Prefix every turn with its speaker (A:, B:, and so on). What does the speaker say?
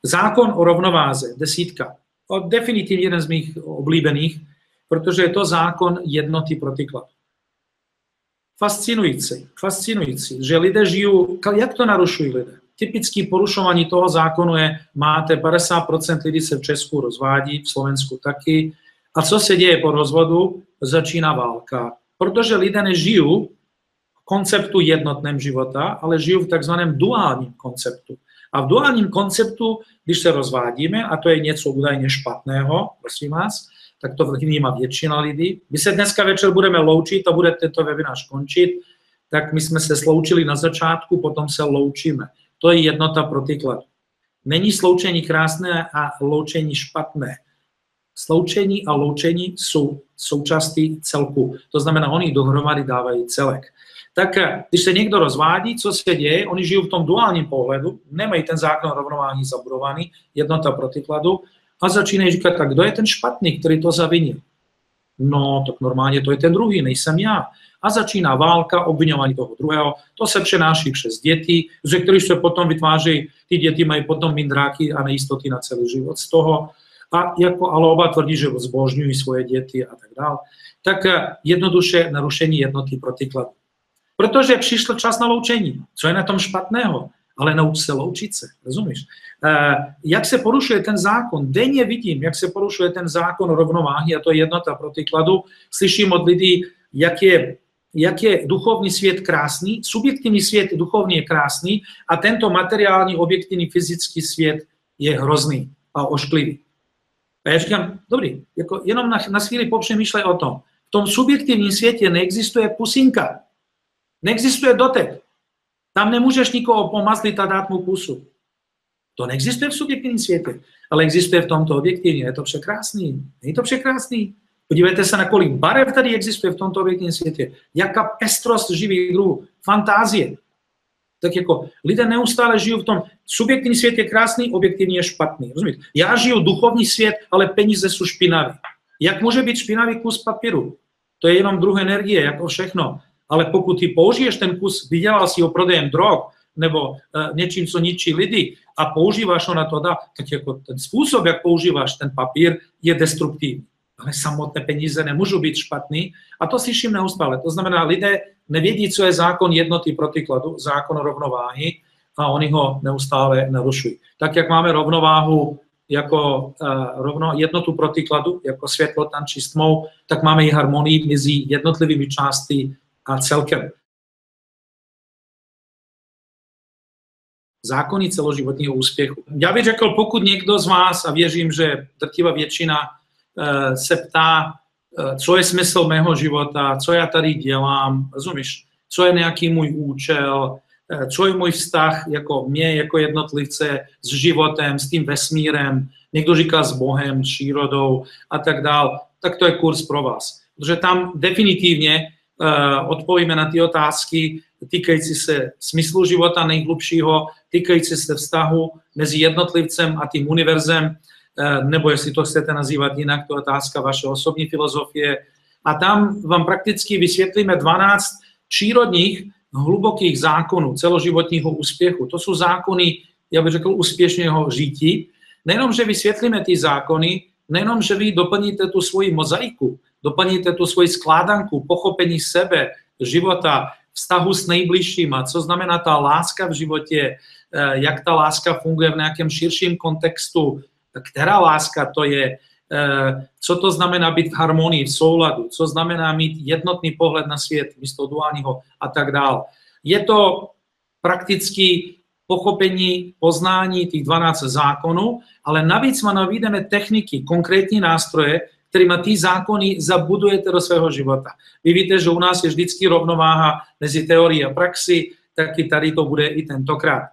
A: Zákon o rovnováze, 10. Definitivně jeden z mých oblíbených, protože je to zákon jednoty protikladu. Fascinující, že lidé žijú, jak to narušují lidé? Typické porušování toho zákonu je, máte 50% lidí se v Česku rozvádí, v Slovensku taky. A co se děje po rozvodu? Začíná válka. Protože lidé nežijou v konceptu jednotném života, ale žijou v takzvaném duálním konceptu. A v duálním konceptu, když se rozvádíme, a to je něco údajně špatného, prosím vás, tak to vnímá většina lidí. My se dneska večer budeme loučit a bude tento webinář končit, tak my jsme se sloučili na začátku, potom se loučíme. To je jednota protikladu. Není sloučení krásné a loučení špatné. Sloučení a loučení jsou součástí celku. To znamená, oni dohromady dávají celek. Tak když se někdo rozvádí, co se děje, oni žijí v tom duálním pohledu, nemají ten zákon rovnováhy zabudovaný, jednota protikladu, a začínají říkat, tak kdo je ten špatný, který to zavinil? No, tak normálně to je ten druhý, nejsem já. A začíná válka, obviňování toho druhého, to se přenáší přes děti, ze kterých se potom vytvářejí, ty děti mají potom mindráky a nejistoty na celý život z toho. A jako ale oba tvrdí, že zbožňují svoje děti a tak dále. Tak jednoduše narušení jednoty protikladu. Protože přišel čas na loučení. Co je na tom špatného? Ale nauč se loučit se, rozumíš? Jak se porušuje ten zákon? Denně vidím, jak se porušuje ten zákon rovnováhy, a to je jednota protikladu. Slyším od lidí, jak je duchovní svět krásný, subjektivní svět duchovní je krásný a tento materiální, objektivní, fyzický svět je hrozný a ošklivý. A já říkám, dobrý, jako jenom na chvíli popřemýšlej o tom. V tom subjektivním světě neexistuje pusinka, neexistuje dotek. Tam nemůžeš nikoho pomazlit a dát mu pusu. To neexistuje v subjektivním světě, ale existuje v tomto objektivně. Je to překrásný. Je to překrásný. Podívejte se, na kolik barev tady existuje v tomto objektivním světě. Jaká pestrost živých druhů. Fantázie. Tak jako lidé neustále žijou v tom, subjektivní svět je krásný, objektivní je špatný. Rozumíte? Já žiju duchovní svět, ale peníze jsou špinavé. Jak může být špinavý kus papíru? To je jenom druh energie, jako všechno. Ale pokud ty použiješ ten kus, vydělal si ho prodejem drog, nebo něčím, co ničí lidi a používáš ho na to, tak jako ten způsob, jak používáš ten papír, je destruktivní. Ale samotné peníze nemůžou být špatný a to slyším neustále. To znamená, lidé nevědí, co je zákon jednoty protikladu, zákon rovnováhy a oni ho neustále narušují. Tak, jak máme rovnováhu jako jednotu protikladu, jako světlo, tančí s tmou, tak máme i harmonii mezi jednotlivými části a celkem. Zákony celoživotního úspěchu. Já bych řekl, pokud někdo z vás, a věřím, že drtivá většina se ptá, co je smysl mého života, co já tady dělám, rozumíš, co je nějaký můj účel, co je můj vztah jako mě, jako jednotlivce s životem, s tím vesmírem, někdo říká s Bohem, s přírodou a tak dál, tak to je kurz pro vás. Protože tam definitivně odpovíme na ty otázky týkající se smyslu života nejhlubšího, týkající se vztahu mezi jednotlivcem a tím univerzem, nebo jestli to chcete nazývat jinak, to je otázka vaše osobní filozofie. A tam vám prakticky vysvětlíme 12 přírodních hlubokých zákonů celoživotního úspěchu. To jsou zákony, já bych řekl, úspěšného žití. Nejenom, že vysvětlíme ty zákony, nejenom, že vy doplníte tu svoji mozaiku, doplníte tu svoji skládanku, pochopení sebe, života, vztahu s nejbližšíma, co znamená ta láska v životě, jak ta láska funguje v nějakém širším kontextu, která láska to je, co to znamená být v harmonii, v souladu, co znamená mít jednotný pohled na svět místo duálního a tak dále. Je to prakticky pochopení, poznání těch 12 zákonů, ale navíc vám nabídneme techniky, konkrétní nástroje, kterými ty zákony zabudujete do svého života. Vy víte, že u nás je vždycky rovnováha mezi teorií a praxi, taky tady to bude i tentokrát.